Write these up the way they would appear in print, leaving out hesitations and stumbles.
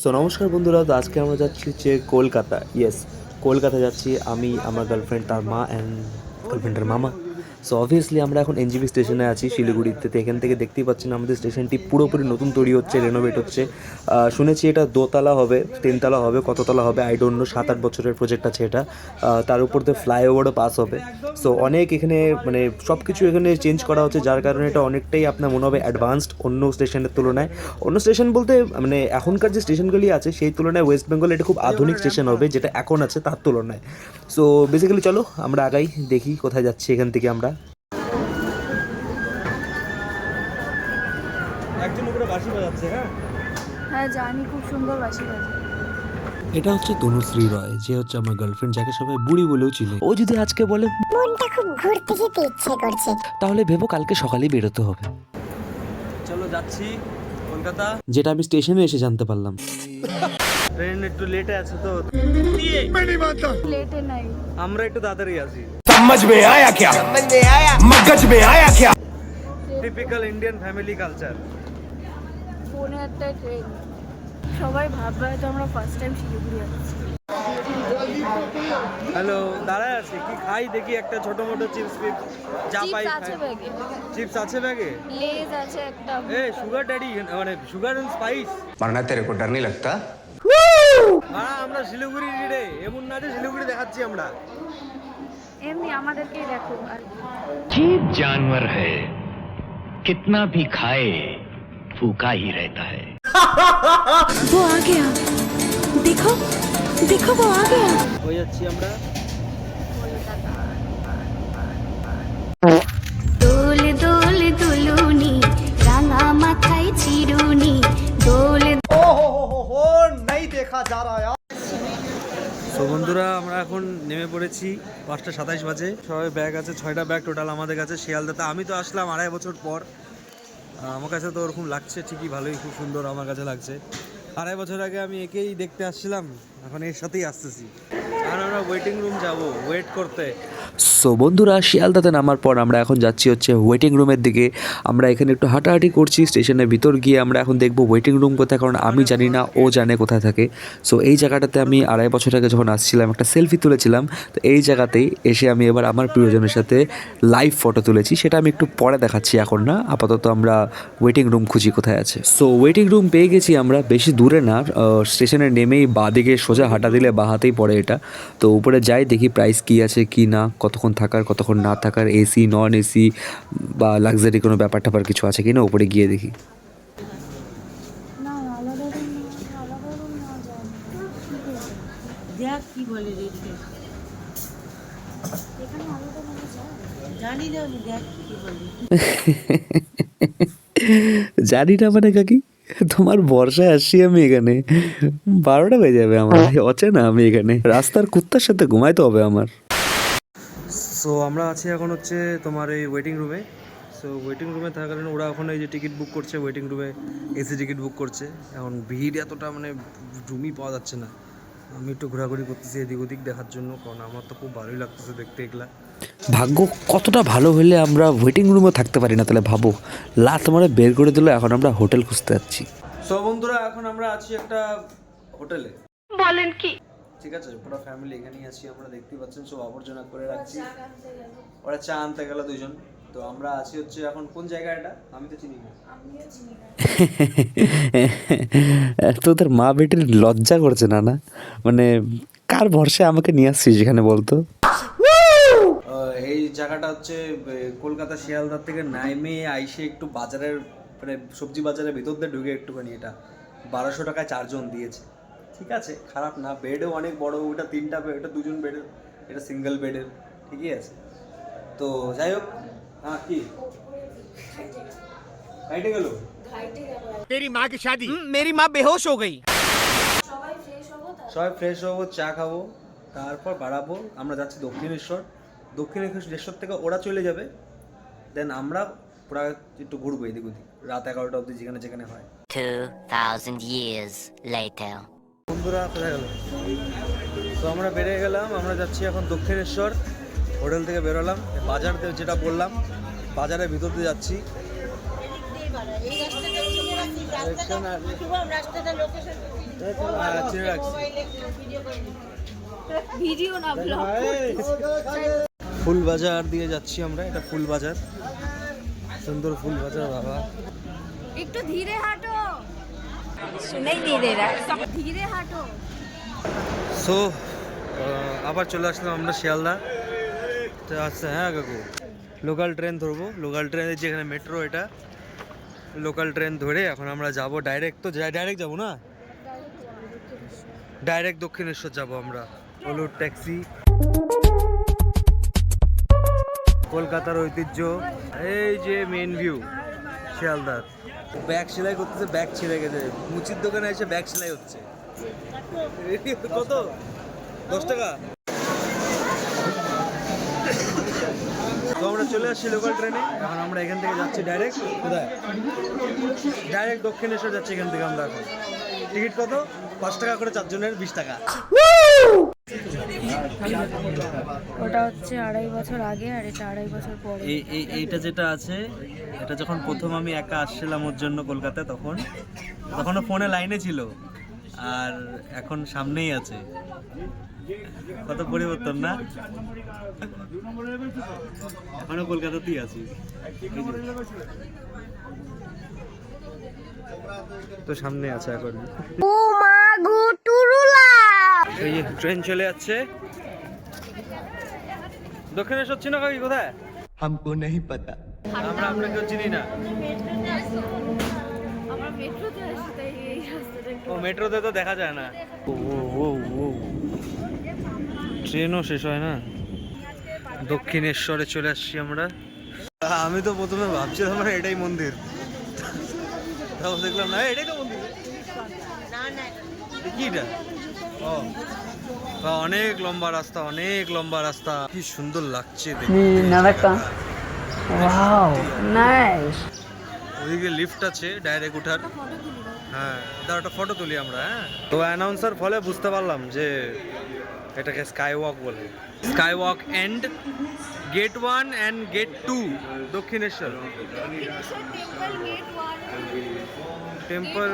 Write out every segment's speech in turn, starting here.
So নমস্কার বন্ধুরা, তো আজকে আমরা যাচ্ছি হচ্ছে কলকাতা। ইয়েস, কলকাতা যাচ্ছি আমি, আমার গার্লফ্রেন্ড, তার মা অ্যান্ড গার্লফ্রেন্ডের মামা। সো অবভিয়াসলি আমরা এখন এনজিপি স্টেশনে আছি শিলিগুড়িতে। তো এখান থেকে দেখতেই পাচ্ছেন আমাদের স্টেশনটি পুরোপুরি নতুন তৈরি হচ্ছে, রেনোভেট হচ্ছে। শুনেছি এটা দোতলা হবে, তিনতলা হবে, কততলা হবে আই ডোন্ট নো। 7-8 বছরের প্রজেক্ট আছে এটা। তার উপর দিয়ে ফ্লাইওভারও পাস হবে। সো অনেক এখানে মানে সব কিছু এখানে চেঞ্জ করা হচ্ছে, যার কারণে এটা অনেকটাই আপনার মনে হবে অ্যাডভান্সড অন্য স্টেশনের তুলনায়। অন্য স্টেশন বলতে মানে এখনকার যে স্টেশনগুলি আছে সেই তুলনায় ওয়েস্ট বেঙ্গলে এটা খুব আধুনিক স্টেশন হবে, যেটা এখন আছে তার তুলনায়। সো বেসিক্যালি চলো আমরা আগাই, দেখি কোথায় যাচ্ছি এখান থেকে আমরা। একজন উপরে বাঁশি বাজাচ্ছে। হ্যাঁ জানি, খুব সুন্দর বাঁশি বাজে। এটা হচ্ছে তনুশ্রী রয়, যে হচ্ছে আমার গার্লফ্রেন্ড, যাকে সবাই বুড়ি বলেও চিনে। ও যদি আজকে বলে মনটা খুব ঘুরতে যেতে ইচ্ছে করছে, তাহলে ভেবো কালকে সকালেই বেরোতে হবে। চলো যাচ্ছি কলকাতা, যেটা আমি স্টেশনে এসে জানতে পারলাম। ট্রেন একটু লেটে আছে তো লেটে নাই, আমরা একটু তাড়াতাড়ি আসি। समझ में आया क्या? मगज में आया क्या? Typical Indian family culture. ফোনে একটা ট্রেন, সবাই ভাববে হয়তো আমরা ফার্স্ট টাইম শিলিগুড়ি আসছি। হ্যালো, দাঁড়ায় আছে কি খাই দেখি, একটা ছোট মোটো চিপস ফিপস যা পাই চিপস আছে খাই। ব্যাগে, চিপস আছে ব্যাগে? লেজ আছে একটা। এ সুগার ড্যাডি মানে সুগার এন্ড স্পাইস। मरना तेरे को डर नहीं लगता? হ্যাঁ, আমরা শিলিগুড়ি রে, এমন না যে শিলিগুড়ি দেখাচ্ছি আমরা। এমনি আমাদেরকেই দেখো। আর जीव जानवर है, कितना भी खाए भूखा ही रहता है। वो आ गया, देखो देखो वो आ गया। হয়ে যাচ্ছি আমরা। দোল দোল দুলুনি, রাঙা মাথায় চিরুনি, দোল তো বন্ধুরা, আমরা এখন নেমে পড়েছি। 5:27 বাজে। সবাই ব্যাগ আছে, 6টা ব্যাগ টোটাল আমাদের কাছে শিয়ালদাতে। আমি তো আসলাম 2.5 বছর পর। আমার কাছে তো ওরকম লাগছে ঠিকই, ভালোই, খুব সুন্দর আমার কাছে লাগছে। 2.5 বছর আগে আমি একেই দেখতে আসছিলাম, এখন এর সাথেই আসতেছি। কারণ আমরা ওয়েটিং রুম যাব ওয়েট করতে। সো বন্ধুরা, শিয়ালদাতে নামার পর আমরা এখন যাচ্ছি হচ্ছে ওয়েটিং রুমের দিকে। আমরা এখানে একটু হাঁটাহাঁটি করছি স্টেশনের ভিতর গিয়ে। আমরা এখন দেখবো ওয়েটিং রুম কোথায়, কারণ আমি জানি না, ও জানে কোথায় থাকে। সো এই জায়গাটাতে আমি 2.5 বছর আগে যখন আসছিলাম একটা সেলফি তুলেছিলাম। তো এই জায়গাতেই এসে আমি এবার আমার প্রিয়জনের সাথে লাইভ ফটো তুলেছি, সেটা আমি একটু পরে দেখাচ্ছি, এখন না। আপাতত আমরা ওয়েটিং রুম খুঁজি কোথায় আছে। সো ওয়েটিং রুম পেয়ে গেছি আমরা, বেশি দূরে না, স্টেশনে নেমেই বাঁ দিকে সোজা হাঁটা দিলে বাঁ হাতেই পড়ে এটা। তো উপরে যাই, দেখি প্রাইস কী আছে কি না, কতক্ষণ থাকার কতক্ষণ না থাকার, এসি নন এসি বা লাক্সারি কোনো ব্যাপার ট্যাপার কিছু আছে কি না, উপরে গিয়ে দেখি। না, আলাদা রুম নেওয়া যায় না। দেখ কি বলে রেটে, এখানে আলাদা নেওয়া যায়? জানি না আমি, দেখ কি বলে। জানি না মানে কাকি, তোমার বর্ষায় আসছি আমি এখানে, 12টা বেজে যাবে আমার, অচেনা আমি এখানে, রাস্তার কুত্তার সাথে ঘুমাইতে হবে আমার। সো আমরা আছি এখন হচ্ছে তোমার এই ওয়েটিং রুমে। সো ওয়েটিং রুমে থাকার কারণে ওরা এখন এই যে টিকিট বুক করছে, ওয়েটিং রুমে এসি টিকিট বুক করছে। এখন ভিড় এতটা মানে রুমই পাওয়া যাচ্ছে না। আমি একটু ঘোরাঘুরি করতেছি এদিক ওদিক দেখার জন্য, কারণ আমার তো খুব ভালোই লাগতেছে দেখতে এগুলা। ভাগ্য কতটা ভালো হলে আমরা ওয়েটিং রুমে থাকতে পারি না, তাহলে ভাবো, লাত মানে বের করে দিল। এখন আমরা হোটেল খুঁজতে যাচ্ছি। সো বন্ধুরা, এখন আমরা আছি একটা হোটেলে। বলেন কি? ঠিক আছে, পুরো ফ্যামিলি এখানেই আছি আমরা, দেখতেই পাচ্ছেন সব আবর্জনা করে রাখছি। ওরা চা আনতে গেল দুজন। তো আমরা আছি হচ্ছে এখন কোন জায়গা, এটা আমি তো চিনি না। তোদের মা বেটির লজ্জা করছে না? না মানে কার ভরসায় আমাকে নিয়ে আসছিস যেখানে বলতো? এই জায়গাটা হচ্ছে কলকাতা শিয়ালদার থেকে নাইমে আইসে একটু বাজারের মানে সবজি বাজারের ভিতর দিয়ে ঢুকে একটুখানি। এটা 1200 টাকায় 4 জন দিয়েছে। ঠিক আছে, খারাপ না। বেডও অনেক বড়, ওটা 3টা বেড, এটা 2 জন বেডের, এটা সিঙ্গেল বেডের, ঠিকই আছে। তো যাই হোক, হ্যাঁ কি ঘাইটে গেল? तेरी माँ की शादी, मेरी माँ बेहोश हो गई। সবাই ফ্রেশ হবো, চা খাবো, তারপর বাড়াবো। আমরা যাচ্ছি দক্ষিণেশ্বর। দক্ষিণেশ্বর থেকে ওরা চলে যাবে, দেন আমরা পুরা একটু ঘুরবো এদিক ওদিক, রাত 11টা অবধি যেখানে যেখানে হয়। 2000 years later. বন্ধুরা কোথায় গেল? তো আমরা বেরিয়ে গেলাম, আমরা যাচ্ছি এখন দক্ষিণেশ্বর। হোটেল থেকে বেরোলাম, বাজার যেটা বললাম, বাজারের ভিতর দিয়ে যাচ্ছি। এই রাস্তাটা লোকেশন চিনে রাখছি। ভিডিও না ব্লগ। ফুল বাজার দিয়ে যাচ্ছি আমরা, এটা ফুল বাজার, সুন্দর ফুল বাজার বাবা। একটু ধীরে হাঁটো। শুনেই ধীরে ধীরে হাঁটো। সো আবার চলে আসলাম আমরা শিয়ালদা। তো আচ্ছা হ্যাঁ কাকু, লোকাল ট্রেন ধরবো, লোকাল ট্রেনের যেখানে মেট্রো, এটা লোকাল ট্রেন ধরে এখন আমরা যাব ডাইরেক্ট। তো ডাইরেক্ট যাবো না, ডাইরেক্ট দক্ষিণেশ্বর যাব আমরা। হলুদ ট্যাক্সি, কলকাতার ঐতিহ্য, এই যে মেন ভিউ শিয়ালদার। ব্যাগ সেলাই করতেছে, ব্যাগ ছিঁড়ে গেছে, মুচির দোকানে এসে ব্যাগ সেলাই হচ্ছে। কত? 10 টাকা। তো আমরা চলে আসছি লোকাল ট্রেনে, এখন আমরা এখান থেকে যাচ্ছি ডাইরেক্ট কোথায়, ডাইরেক্ট দক্ষিণেশ্বর যাচ্ছি এখান থেকে আমরা। এখন টিকিট কত? 5 টাকা করে, 4 জনের 20 টাকা। ওটা হচ্ছে 2.5 বছর আগে আর এটা 2.5 বছর পরে। এইটা যেটা আছে, এটা যখন প্রথম আমি একা আসছিলাম ওর জন্য কলকাতায়, তখনও ফোনে লাইনে ছিল, আর এখন সামনেই আছে। কত পরিবর্তন না, এখনো কলকাতাতেই আছি। তো সামনে আছে এখন। এই যে ট্রেন চলে যাচ্ছে দক্ষিণেশ্বর। চিনো কাকি কোথায়? हमको नहीं पता। আমরা কেউ চিনি না। আমরা মেট্রোতে আসি, তাই এই রাস্তাটা। ও মেট্রোতে তো দেখা যায় না। ট্রেনও শেষ হয় না। দক্ষিণেশ্বরে চলে আসছি আমরা। আমি তো প্রথমে ভাবছিলাম মানে এটাই মন্দির, তারপর দেখলাম না এটাই তো মন্দির। কি এটা? ও অনেক লম্বা রাস্তা, অনেক লম্বা রাস্তা, কি সুন্দর লাগছে দেখতে। ওদিকে লিফট আছে ডাইরেক্ট উঠার। হ্যাঁ, দাঁড়া একটা ফটো তুলি আমরা। হ্যাঁ, তো অ্যানাউন্সার ফলে বুঝতে পারলাম যে এটাকে স্কাই ওয়াক বলে। Sky walk and gate 1 and gate 2 Dakshineswar temple.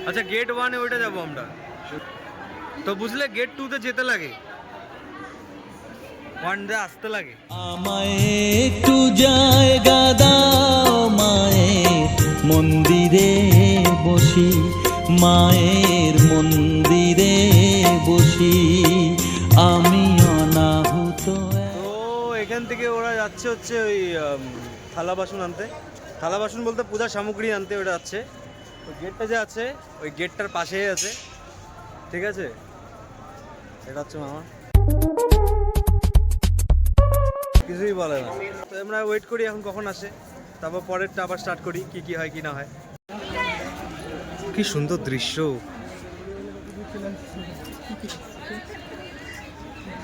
আচ্ছা গেট 1 এ ওইটা যাবো আমরা। তো বুঝলে গেট 2 তে যেতে লাগে, 1 দে আসতে লাগে। আমায় একটু জায়গা দাও মায়ের মন্দিরে বসি, মায়ের মন্দিরে বসি আমি অনাহুত। তো এখান থেকে ওরা যাচ্ছে হচ্ছে ওই থালা বাসন আনতে, থালা বাসন বলতে পূজার সামগ্রী আনতে ওটা যাচ্ছে। ওই গেটটা যে আছে ওই গেটটার পাশেই আছে, ঠিক আছে? এটা হচ্ছে মামা, কিছুই বলে না। তো আমরা ওয়েট করি এখন কখন আসে, তারপর পরেরটা আবার স্টার্ট করি, কি হয় কি না হয়। কি সুন্দর দৃশ্য।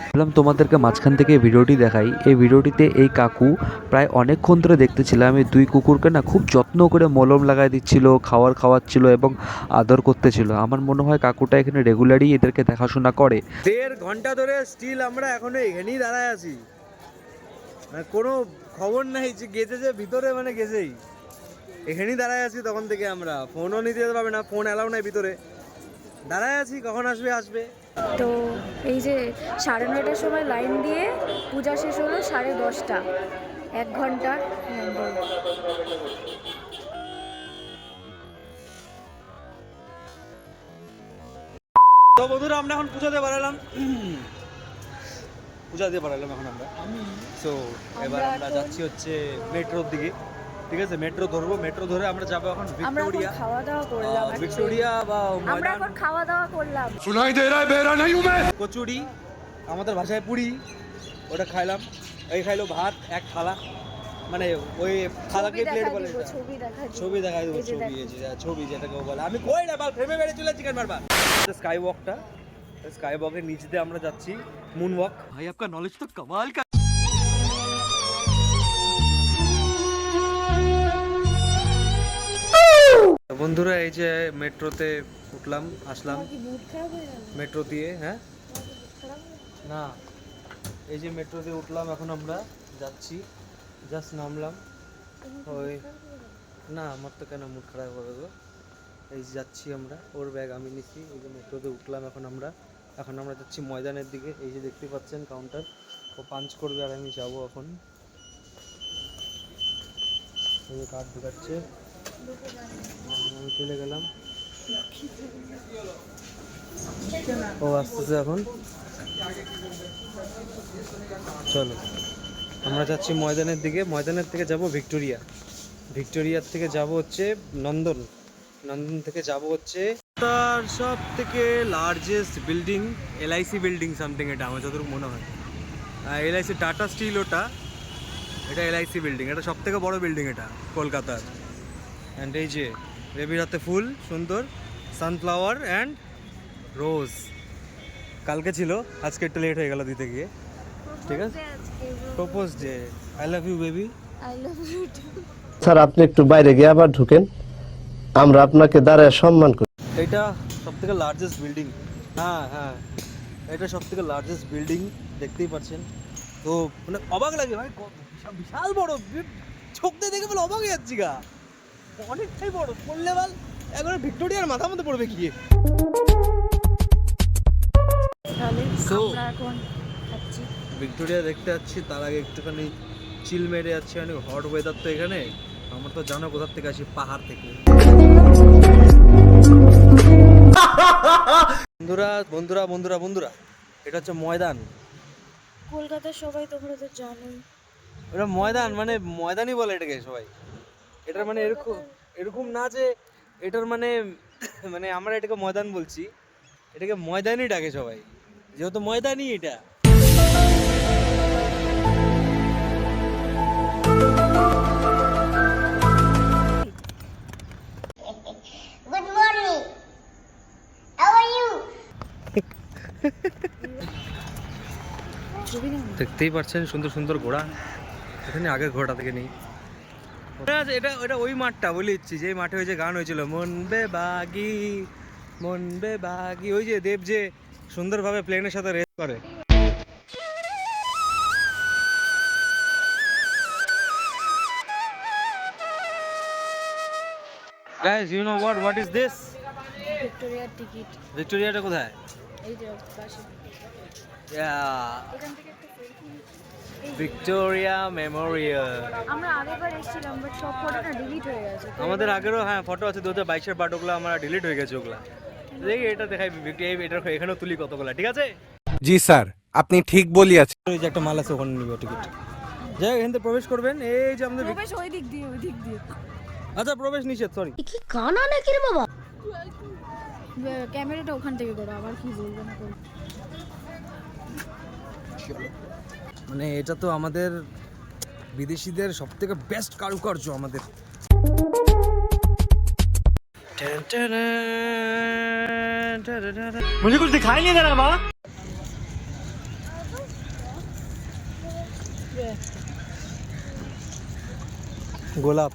ভাবলাম তোমাদেরকে মাঝখান থেকে ভিডিওটি দেখাই। এই ভিডিওটিতে এই কাকু প্রায় অনেকক্ষণ ধরে দেখতেছিলাম, এই 2 কুকুরকে না খুব যত্ন করে মলম লাগাই দিচ্ছিল, খাওয়াচ্ছিল এবং আদর করতেছিল। আমার মনে হয় কাকুটা এখানে রেগুলারই এদেরকে দেখাশোনা করে। 1.5 ঘন্টা ধরে স্টিল আমরা এখনো এখানেই দাঁড়ায় আছি, মানে কোনো খবর নাই যে গেছে, যে ভিতরে মানে গেছেই, এখানেই দাঁড়ায় আছি তখন থেকে। আমরা ফোনও নিতে যেতে পারবে না, ফোন অ্যালাউ নাই ভিতরে, দাঁড়ায় আছি কখন আসবে। তো এই যে 9:30টার সময় লাইন দিয়ে পূজা শেষ হলো 10:30, 1 ঘন্টা। তো বন্ধুরা আমরা এখন পূজা দিয়ে বাড়ালাম এখন আমরা। সো এবার আমরা যাচ্ছি হচ্ছে মেট্রোর দিকে, ঠিক আছে? মেট্রো ধরবো, মেট্রো ধরে আমরা যাবো এখন ভিক্টোরিয়া। খাওয়া দাওয়া করলাম, ভিক্টোরিয়া বা আমরা এখন খাওয়া দাওয়া করলাম। सुनाई दे रहा है बेरा नहीं हूं मैं। কচুরি, আমাদের ভাষায় পুরি, ওটা খাইলাম। এই খাইলো ভাত 1 থালা, মানে ওই থালাকে প্লেট বলে। ছবি দেখাই দেবো, ছবি যেটাকে বলে। আমি কই না বাল ফ্রেমে বেড়ে চলে চিকেন মারবা। স্কাই ওয়াকটা, স্কাই ওয়াকের নিচে দিয়ে আমরা যাচ্ছি মুন ওয়াক। ভাই আপনার নলেজ তো কমাল কা। বন্ধুরা এই যে মেট্রোতে উঠলাম, আসলাম মেট্রো দিয়ে। হ্যাঁ না, এই যে মেট্রো দিয়ে উঠলাম, এখন আমরা যাচ্ছি, জাস্ট নামলাম। ওই না, আমার তো কেন মুড খারাপ হবে গো। এই যে যাচ্ছি আমরা, ওর ব্যাগ আমি নিচ্ছি, এই যে মেট্রোতে উঠলাম এখন আমরা যাচ্ছি ময়দানের দিকে। এই যে দেখতে পাচ্ছেন কাউন্টার, ও পাঞ্চ করবে আর আমি যাবো এখন। এই যে কার্ড ঢুকাচ্ছে, আমি চলে গেলাম, ও আসতেছে এখন। চলো আমরা যাচ্ছি ময়দানের দিকে, ময়দানের থেকে যাব ভিক্টোরিয়ার থেকে যাব হচ্ছে নন্দন থেকে যাব হচ্ছে তার সব থেকে largest building, LIC building something, এটা আমার যতটুকু মনে হয় এলআইসি টাটা স্টিল, এটা এলআইসি বিল্ডিং, এটা সব থেকে বড় বিল্ডিং এটা কলকাতার। অ্যান্ড এই যে বেবির হাতে ফুল, সুন্দর সানফ্লাওয়ার অ্যান্ড রোজ। কালকে ছিল, আজকে একটু লেট হয়ে গেল দিতে গিয়ে। ঠিক আছে, propose day, I love you baby. I love you too. Sir আপনি একটু বাইরে গিয়ে আবার ঢুকেন, আমরা আপনাকে দাঁড়ায় সম্মান করি। এটা সব থেকে লার্জেস্ট বিল্ডিং, হ্যাঁ এটা সব থেকে লার্জেস্ট বিল্ডিং, দেখতেই পাচ্ছেন। তো মানে অবাক লাগে ভাই, বিশাল বড়, চোখ দিয়ে দেখে বলে অবাক হয়ে যাচ্ছি গা, অনেকটাই বড়, পড়লে বল একবারে ভিক্টোরিয়ার মাথার মধ্যে পড়বে গিয়ে। আমরা এখন যাচ্ছি ভিক্টোরিয়া দেখতে যাচ্ছি, তার আগে একটুখানি চিল মেরে যাচ্ছি, অনেক হট ওয়েদার তো এখানে, আমরা তো জানো কোথার থেকে আসি, পাহাড় থেকে। বন্ধুরা এটা হচ্ছে ময়দান, কলকাতার সবাই তোমরা তো জানোই এটা ময়দান, মানে ময়দানই বলে এটাকে সবাই। এটার মানে এরকম না যে এটার মানে আমরা এটাকে ময়দান বলছি, এটাকে ময়দানই ডাকে সবাই, যেহেতু ময়দানই এটা। Good morning. How are you? দেখতেই পাচ্ছেন সুন্দর সুন্দর ঘোড়া, এখানে আগের ঘোড়াটা থেকে নেই। এটা ওই মাঠটা বলে দিচ্ছি, যে মাঠে ওই যে গান হয়েছিল মন বেবাগি, ওই যে দেব যে সুন্দরভাবে প্লেনের সাথে রেস করে। Guys, you know what is this? ভিক্টোরিয়ার টিকিট। ভিক্টোরিয়াটা কোথায়? এই যে পাশে। এখান থেকে একটা সেলফি। Victoria Memorial. আমরা আগেবার এসেছিলাম, বাট সব ফটোটা ডিলিট হয়ে গেছে। আমাদের আগেরও ফটো আছে 2022 বাট, ওগুলো আমার ডিলিট হয়ে গেছে ওগুলা। দেখি এটা দেখাই, এটা এখানেও তুলি কতগুলা, ঠিক আছে? জি স্যার, আপনি ঠিক বলিয়াছেন। ওই যে একটা মাল আছে, ওখানে নিবে টিকিট। যাই এখান থেকে প্রবেশ করবেন, এই যে আমাদের প্রবেশ ওই দিক দিয়ে। আচ্ছা প্রবেশ নিষেধ, সরি। কি কানা নাকি রে বাবা? ক্যামেরাটা ওখান থেকে করো, আবার কি বলবো না করো। মানে এটা তো আমাদের বিদেশিদের সব থেকে বেস্ট কারুকার্য আমাদের। मुझे कुछ दिखाई नहीं दे रहा माँ। গোলাপ,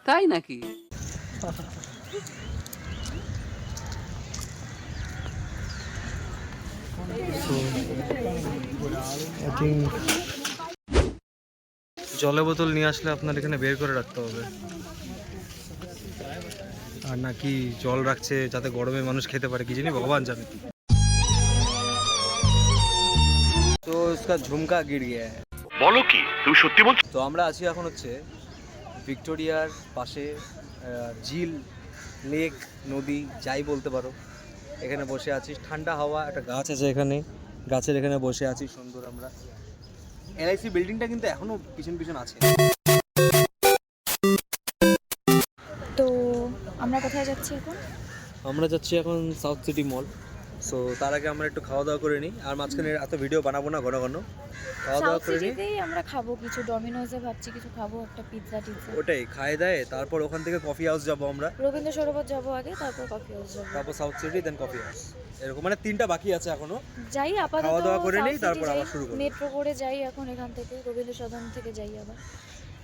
তাই নাকি? জলের বোতল নিয়ে আসলে আপনার এখানে বের করে রাখতে হবে, আর নাকি জল রাখছে যাতে গরমে মানুষ খেতে পারে, কি জানি ভগবান জানে। তো इसका ঝুমকা গির গিয়া है। বলো কি তুমি সত্যি বলছো? তো আমরা আছি এখন হচ্ছে ভিক্টোরিয়ার পাশে, ঝিল, লেক, নদী যাই বলতে পারো, এখানে বসে আছি, ঠান্ডা হাওয়া, একটা গাছ আছে এখানে, গাছের এখানে বসে আছি সুন্দর আমরা। এলআইসি বিল্ডিংটা কিন্তু এখনো পিছন আছে। তো আমরা কোথায় যাচ্ছি এখন? আমরা যাচ্ছি এখন সাউথ সিটি মল। সো তার আগে আমরা একটু খাওয়া দাওয়া করে নিই, আর মাঝখানে এত ভিডিও বানাবো না, ঘন ঘন খাওয়া দাওয়া করে নিই। সিটিতেই আমরা খাবো কিছু, ডমিনোজে ভাবছি কিছু খাবো, একটা পিৎজা টিৎজা। ওটাই খাই দেয়, তারপর ওখান থেকে কফি হাউস যাবো আমরা, রবীন্দ্র সরোবর যাবো আগে, তারপর কফি হাউস যাবো, তারপর সাউথ সিটি, দেন কফি হাউস, এরকম মানে 3টা বাকি আছে এখনো। যাই আপাতত খাওয়া দাওয়া করে নিই, South তারপর City আবার যাই, শুরু করব। মেট্রো করে যাই এখন এখান থেকে, রবীন্দ্র সদন থেকে যাই আবার।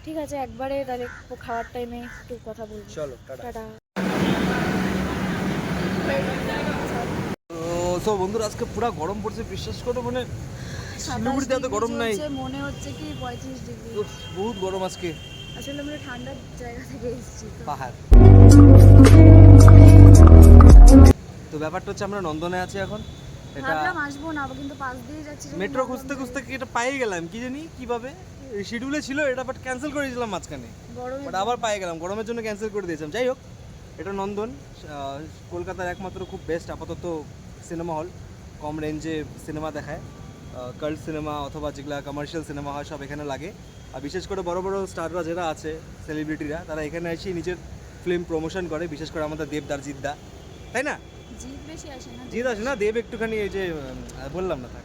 ঠিক আছে, একবারে তাহলে খাওয়ার টাইমে একটু কথা বলবো। চলো টাটা। টাটা। তো বন্ধুরা আজকে পুরো গরম পড়ছে, বিশ্বাস করো, মানে শিলিগুড়িতে এত গরম নাই, মনে হচ্ছে কি 35 ডিগ্রি। উফ, বহুত গরম আজকে। আসলে আমরা ঠান্ডার জায়গা থেকে এসেছি তো। পাহাড়। ব্যাপারটা হচ্ছে আমরা নন্দনে আছি এখন। এটা ভাবলাম আসবো না, কিন্তু পাশ দিয়ে যাচ্ছি যখন মেট্রো ভাবলাম খুঁজতে যে খুঁজতে কি এটা পাই গেলাম, কি জানি কিভাবে শিডিউলে ছিল এটা, বাট ক্যান্সেল করে দিয়েছিলাম মাঝখানে, গরমে বাট আবার পাই গেলাম, গরমের জন্য ক্যান্সেল করে দিয়েছিলাম। যাই হোক, এটা নন্দন, কলকাতার একমাত্র খুব বেস্ট আপাতত সিনেমা হল, কম রেঞ্জে সিনেমা দেখায়, কাল্ট সিনেমা অথবা যেগুলো কমার্শিয়াল সিনেমা হয় সব এখানে লাগে। আর বিশেষ করে বড় বড় স্টাররা যারা আছে, সেলিব্রিটিরা, তারা এখানে এসে নিজের ফিল্ম প্রমোশন করে, বিশেষ করে আমাদের দেবদার জিদ্দা, তাই না? জিত বেশি আসে না। জিদ আছে না, দেব একটুখানি এই যে বললাম না থাক।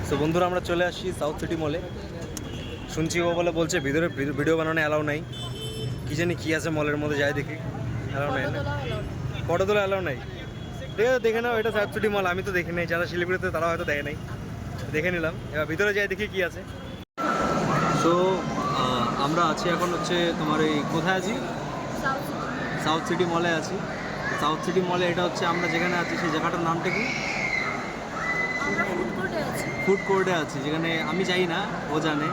তো বন্ধুরা আমরা চলে আসছি সাউথ সিটি মলে। শুনছি ও বলছে ভিতরে ভিডিও বানানো অ্যালাউ নাই, কি জানি কি আছে মলের মধ্যে, যাই দেখি। অ্যালাউ নাই না, ফটো তোলা অ্যালাউ নাই। ঠিক আছে, দেখে নাও, এটা সাউথ সিটি মল, আমি তো দেখি নাই, যারা শিলিগুড়িতে তারা হয়তো দেখে নাই, দেখে নিলাম। এবার ভিতরে যাই দেখি কি আছে। সো আমরা আছি এখন হচ্ছে তোমার এই কোথায় আছি, সাউথ সিটি মলে আছি। সাউথ সিটি মলে এটা হচ্ছে আমরা যেখানে আছি সেই জায়গাটার নামটা কি? আমরা ফুড কোর্টে আছি। ফুড কোর্টে আছি, যেখানে আমি যাই না, ও জানে।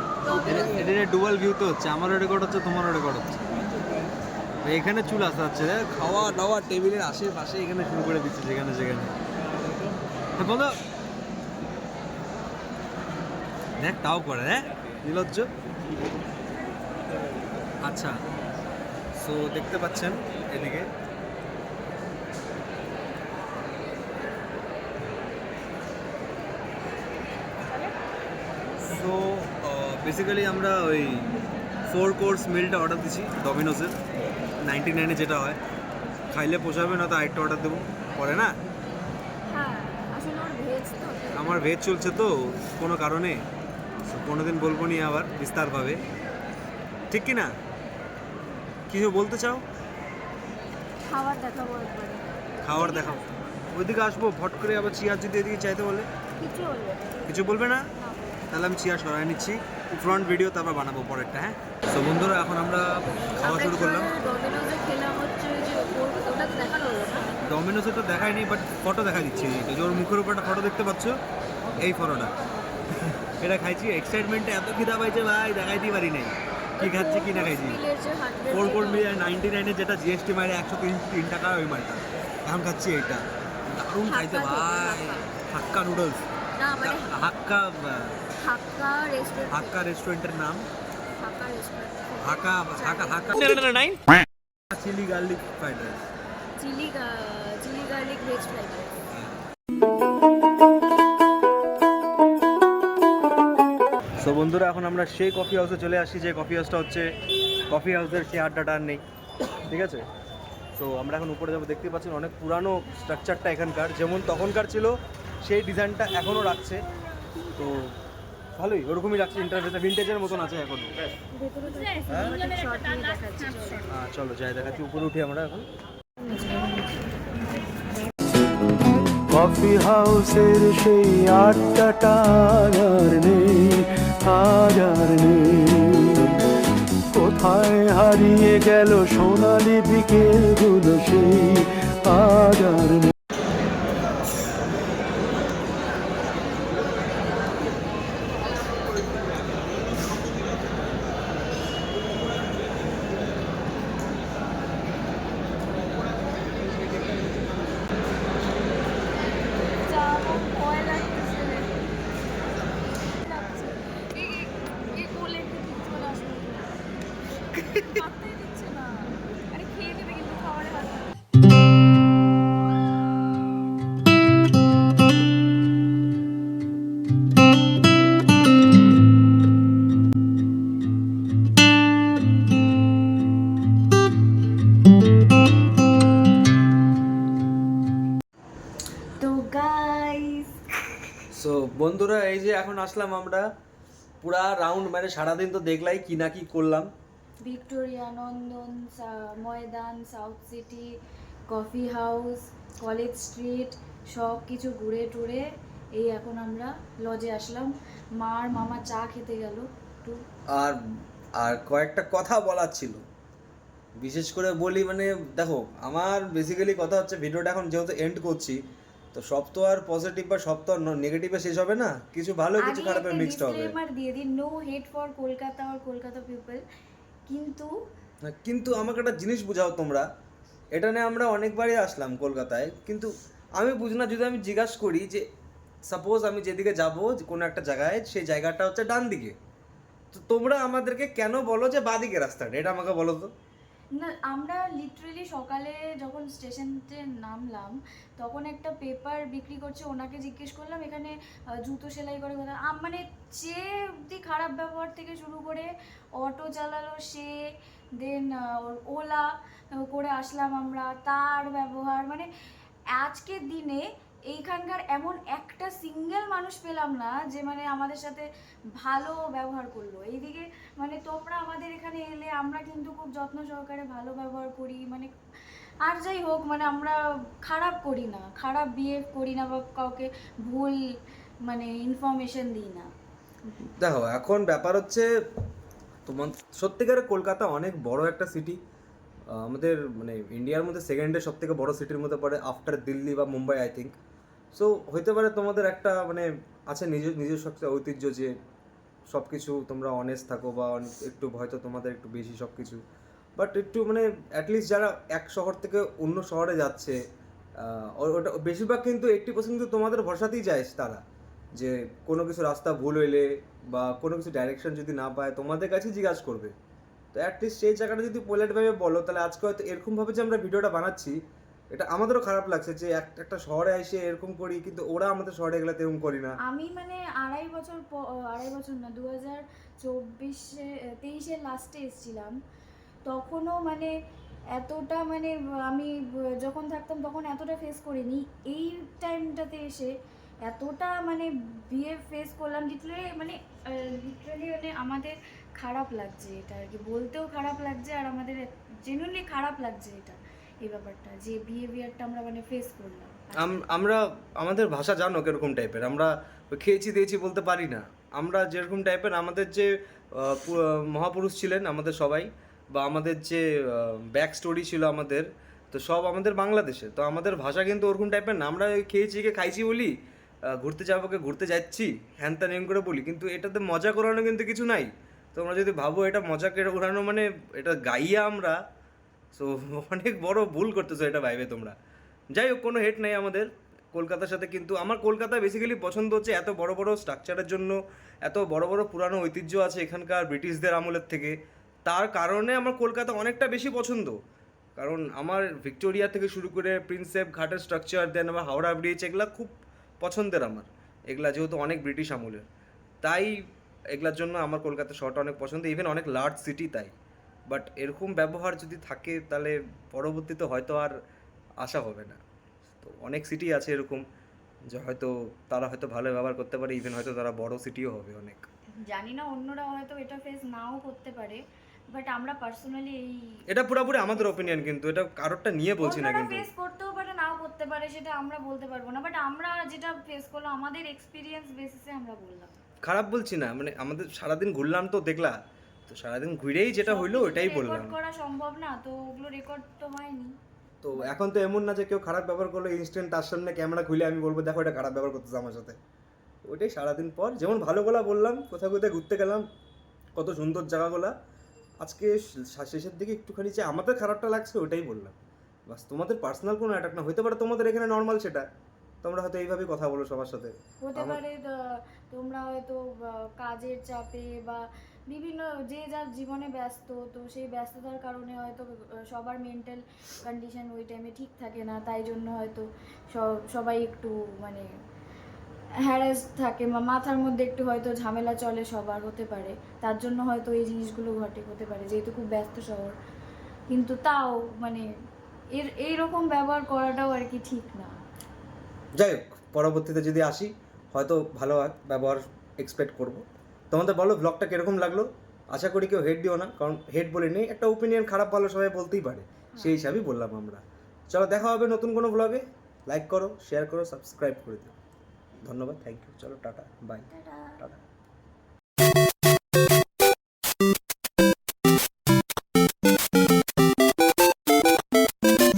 এটা ডুয়াল ভিউতে হচ্ছে, আমারও রেকর্ড হচ্ছে, তোমারও রেকর্ড হচ্ছে। এখানে চুল আসতে হচ্ছে, খাওয়া দাওয়া টেবিলের আশেপাশে এখানে শুরু করে দিচ্ছে, যেখানে যেখানে বলো দেখ, তাও করে, হ্যাঁ নির্লজ্জ। আচ্ছা, সো দেখতে পাচ্ছেন এদিকে সো বেসিক্যালি আমরা ওই 4 কোর্স মিলটা অর্ডার দিচ্ছি ডমিনোসের, 99-এ যেটা হয়, খাইলে পোষাবে না তো আরেকটা অর্ডার দেবো পরে, না? হ্যাঁ, আসলে ওর ভেজ তো। আমার ভেজ চলছে তো কোনো কারণে, কোনোদিন বলবো নি আবার বিস্তারভাবে, ঠিক কি না? কিছু বলতে চাও? খাবার দেখাবো একবারে। খাবার দেখাও, ওইদিকে আসবো ফট করে, আবার চেয়ার যদি এদিকে চাইতে বলে কিছু বলবে? কিছু বলবে না? তাহলে আমি চেয়ার সরাই নিচ্ছি, ফ্রন্ট ভিডিও তারপর বানাবো পরেরটা। হ্যাঁ, তো বন্ধুরা এখন আমরা খাওয়া শুরু করলাম। ডমিনোজে খেলাম হচ্ছে ওই যে ওটা তো দেখানো হলো না। ডমিনোসে তো দেখায়নি, বাট ফটো দেখা দিচ্ছি, এই যে ওর মুখের উপর একটা ফটো দেখতে পাচ্ছ, এই ফটোটা, এটা খাইছি। এক্সাইটমেন্টে এত খিদা পাইছে ভাই, দেখাইতেই পারি নাই কি খাচ্ছি কি না খাইছি। 4 কোর্স মিল 99-এ যেটা জিএসটি মারে 103 টাকা, ওই মালটা এখন খাচ্ছি। এইটা দারুণ খাইতে ভাই, হাক্কা নুডলস, না মানে হাক্কা হাক্কা রেস্টুরেন্টের নাম, Hakka restaurant. Hakka Hakka Hakka chilli garlic fried rice, chilli garlic veg fried rice. So বন্ধুরা এখন আমরা সেই কফি হাউসে চলে আসি, যে কফি হাউসটা হচ্ছে কফি হাউসের সেই আড্ডাটা আর নেই, ঠিক আছে? সো আমরা এখন উপরে যাবো, দেখতে পাচ্ছেন অনেক পুরানো স্ট্রাকচারটা এখানকার, যেমন তখনকার ছিল সেই ডিজাইনটা এখনও রাখছে, তো ভালোই ওরকমই রাখছে, ইন্টারভিউতে ভিন্টেজের মতন আছে এখন। চলো যাই দেখাচ্ছি, উপরে উঠি আমরা এখন। কফি হাউসের সেই আড্ডাটা আর নেই, আজ আর নেই। কোথায় হারিয়ে গেল সোনালি বিকেলগুলো সেই, আজ আর নেই। সো বন্ধুরা এই যে এখন আসলাম আমরা, পুরা রাউন্ড মানে সারাদিন তো দেখলাই কি না কি করলাম। Victoria, Nandan, Maidan, South City, Coffee House, College Street, সব কিছু ঘুরে টুরে এই এখন আমরা লজে আসলাম। মার মামা চা খেতে গেল একটু। আর আর কয়েকটা কথা বলার ছিল, বিশেষ করে বলি, মানে দেখো আমার বেসিক্যালি কথা হচ্ছে ভিডিওটা এখন যেহেতু এন্ড করছি, তো সব তো আর পজিটিভ বা সব তো আর নেগেটিভে শেষ হবে না, কিছু ভালো কিছু খারাপে মিক্সড হবে। ডিসক্লেমার দিয়ে দিই, নো হেট ফর কলকাতা আর কলকাতা পিপল, কিন্তু কিন্তু আমাকে একটা জিনিস বুঝাও তোমরা, এটা নিয়ে আমরা অনেকবারই আসলাম কলকাতায়, কিন্তু আমি বুঝি না, যদি আমি জিজ্ঞাসা করি যে সাপোজ আমি যেদিকে যাবো কোনো একটা জায়গায়, সেই জায়গাটা হচ্ছে ডান দিকে, তো তোমরা আমাদেরকে কেন বলো যে বাদিকে রাস্তাটা, এটা আমাকে বলো তো। না, আমরা লিটারেলি সকালে যখন স্টেশনতে নামলাম তখন একটা পেপার বিক্রি করছে, ওনাকে জিজ্ঞেস করলাম এখানে জুতো সেলাই করে কোথায়, মানে যে অব্দি খারাপ ব্যবহার থেকে শুরু করে অটো চালালো সে, দেন ওলা করে আসলাম আমরা, তার ব্যবহার, মানে আজকের দিনে এইখানকার এমন একটা সিঙ্গেল মানুষ পেলাম না যে মানে আমাদের সাথে ভালো ব্যবহার করলো। এইদিকে মানে তোমরা আমাদের এখানে এলে আমরা কিন্তু খুব যত্ন সহকারে ভালো ব্যবহার করি, মানে আর যাই হোক মানে আমরা খারাপ করি না, খারাপ বিহেভ করি না, বা কাউকে ভুল মানে ইনফরমেশন দিই না। দেখো এখন ব্যাপার হচ্ছে তোমার সত্যিকারের কলকাতা অনেক বড় একটা সিটি, আমাদের মানে ইন্ডিয়ার মধ্যে সেকেন্ডে সব থেকে বড় সিটির মধ্যে পড়ে আফটার দিল্লি বা মুম্বাই আই থিঙ্ক। সো হইতে পারে তোমাদের একটা মানে আছে নিজস্ব একটা ঐতিহ্য যে সব কিছু তোমরা অনেস্ট থাকো, বা একটু হয়তো তোমাদের একটু বেশি সব কিছু, বাট একটু মানে অ্যাটলিস্ট যারা এক শহর থেকে অন্য শহরে যাচ্ছে ওটা বেশিরভাগ কিন্তু 80% কিন্তু তোমাদের ভরসাতেই যায় তারা, যে কোনো কিছু রাস্তা ভুল হইলে বা কোনো কিছু ডাইরেকশন যদি না পায় তোমাদের কাছেই জিজ্ঞাসা করবে। তো অ্যাটলিস্ট সেই জায়গাটা যদি পোলাইটভাবে বলো, তাহলে আজকে হয়তো এরকমভাবে যে আমরা ভিডিওটা বানাচ্ছি এটা আমাদেরও খারাপ লাগছে যে একটা শহরে এসে এরকম করি, কিন্তু ওরা আমাদের শহরে গেলে এরকম করি না। আমি মানে আড়াই বছর না 2023-এর লাস্টে এসেছিলাম, তখনও মানে এতটা মানে আমি যখন থাকতাম তখন এতটা ফেস করিনি, এই টাইমটাতে এসে এতটা মানে বিয়ে ফেস করলাম, লিটারালি মানে আমাদের খারাপ লাগছে এটা আর কি, বলতেও খারাপ লাগছে, আর আমাদের জেনুইনলি খারাপ লাগছে এটা, এই ব্যাপারটা যে বিহেভিয়ারটা আমরা মানে ফেস করলাম। আমরা আমাদের ভাষা জানো কিরকম টাইপের, আমরা খেয়েছি দিয়েছি বলতে পারি না, আমরা যেরকম টাইপের আমাদের যে মহাপুরুষ ছিলেন আমাদের সবাই, বা আমাদের যে ব্যাক স্টোরি ছিল আমাদের, তো সব আমাদের বাংলাদেশে, তো আমাদের ভাষা কিন্তু ওরকম টাইপের না, আমরা খেয়েছি খাইছি বলি, ঘুরতে যাবোকে ঘুরতে যাচ্ছি হ্যান ত্যান এম করে বলি, কিন্তু এটাতে মজা করানো কিন্তু কিছু নাই। তোমরা যদি ভাবো এটা মজা করে উড়ানো মানে এটা গাইয়া আমরা, সো অনেক বড় ভুল করতেছো এটা ভাইবে তোমরা। যাই হোক, কোনো হেট নেই আমাদের কলকাতার সাথে, কিন্তু আমার কলকাতা বেসিক্যালি পছন্দ হচ্ছে এত বড় বড় স্ট্রাকচারের জন্য, এত বড় বড় পুরানো ঐতিহ্য আছে এখানকার ব্রিটিশদের আমলের থেকে, তার কারণে আমার কলকাতা অনেকটা বেশি পছন্দ। কারণ আমার ভিক্টোরিয়া থেকে শুরু করে প্রিন্সেপ ঘাটের স্ট্রাকচার, দেন আমার হাওড়া ব্রিজ, এগুলা খুব পছন্দের আমার, এগুলা যেহেতু অনেক ব্রিটিশ আমলের, তাই এগুলার জন্য আমার কলকাতা শহরটা অনেক পছন্দ, ইভেন অনেক লার্জ সিটি তাই। বাট এরকম ব্যবহার যদি থাকে তাহলে পরবর্তীতে হয়তো আর আশা হবে না। তো অনেক সিটি আছে এরকম যে হয়তো তারা হয়তো ভালো ব্যবহার করতে পারে, ইভেন হয়তো তারা বড় সিটিও হবে অনেক, জানি না অন্যরা হয়তো এটা ফেস নাও করতে পারে, বাট আমরা পার্সোনালি এটা পুরোপুরি আমাদের ওপিনিয়ন, কিন্তু এটা কারোরটা নিয়ে বলছি না, কিন্তু ফেস করতেও পারে নাও করতে পারে সেটা আমরা বলতে পারবো না, বাট আমরা যেটা ফেস করলাম আমাদের এক্সপিরিয়েন্স বেসিসে আমরা বললাম। খারাপ বলছি না, মানে আমাদের সারাদিন ঘুরলাম তো দেখলা, তো সারাদিন ঘুরেই যেটা হইলো ওটাই বললাম। রেকর্ড করা সম্ভব না, তো ওগুলো রেকর্ড তো হয়নি। তো এখন তো এমন না যে কেউ খারাপ ব্যবহার করলে ইনস্ট্যান্ট তার সামনে ক্যামেরা খুলে আমি বলবো দেখো এটা খারাপ ব্যবহার করতেছে আমার সাথে, ওইটাই সারাদিন পর যেমন ভালোগুলা বললাম, কোথাও কোথায় ঘুরতে গেলাম, কত সুন্দর জায়গাগুলা, আজকে শেষের দিকে একটুখানি যে আমাদের খারাপটা লাগছে ওটাই বললাম, বাস। তোমাদের পার্সোনাল কোনো অ্যাটাক না, হইতে পারে তোমাদের এখানে নর্মাল সেটা, তোমরা হয়তো এইভাবেই কথা বলো সবার সাথে, হতে পারে তোমরা হয়তো কাজের চাপে বা বিভিন্ন যে যার জীবনে ব্যস্ত, তো সেই ব্যস্ততার কারণে হয়তো সবার মেন্টাল কন্ডিশন ওই টাইমে ঠিক থাকে না, তাই জন্য হয়তো সবাই একটু মানে হ্যারাস থাকে, মাথার মধ্যে একটু হয়তো ঝামেলা চলে সবার, হতে পারে তার জন্য হয়তো এই জিনিসগুলো ঘটে, হতে পারে যেহেতু খুব ব্যস্ত শহর, কিন্তু তাও মানে এইরকম ব্যবহার করাটাও আর কি ঠিক না। যাই হোক, পরবর্তীতে যদি আসি হয়তো ভালো ব্যবহার এক্সপেক্ট করব। তোমাদের বলো ব্লগটা কীরকম লাগলো, আশা করি কেউ হেড দিও না, কারণ হেড বলে নেই, একটা ওপিনিয়ন খারাপ ভালো সবাই বলতেই পারে, সেই হিসাবেই বললাম আমরা। চলো দেখা হবে নতুন কোনো ব্লগে, লাইক করো, শেয়ার করো, সাবস্ক্রাইব করে দিও। ধন্যবাদ, থ্যাংক ইউ, চলো টাটা, বাই, টাটা।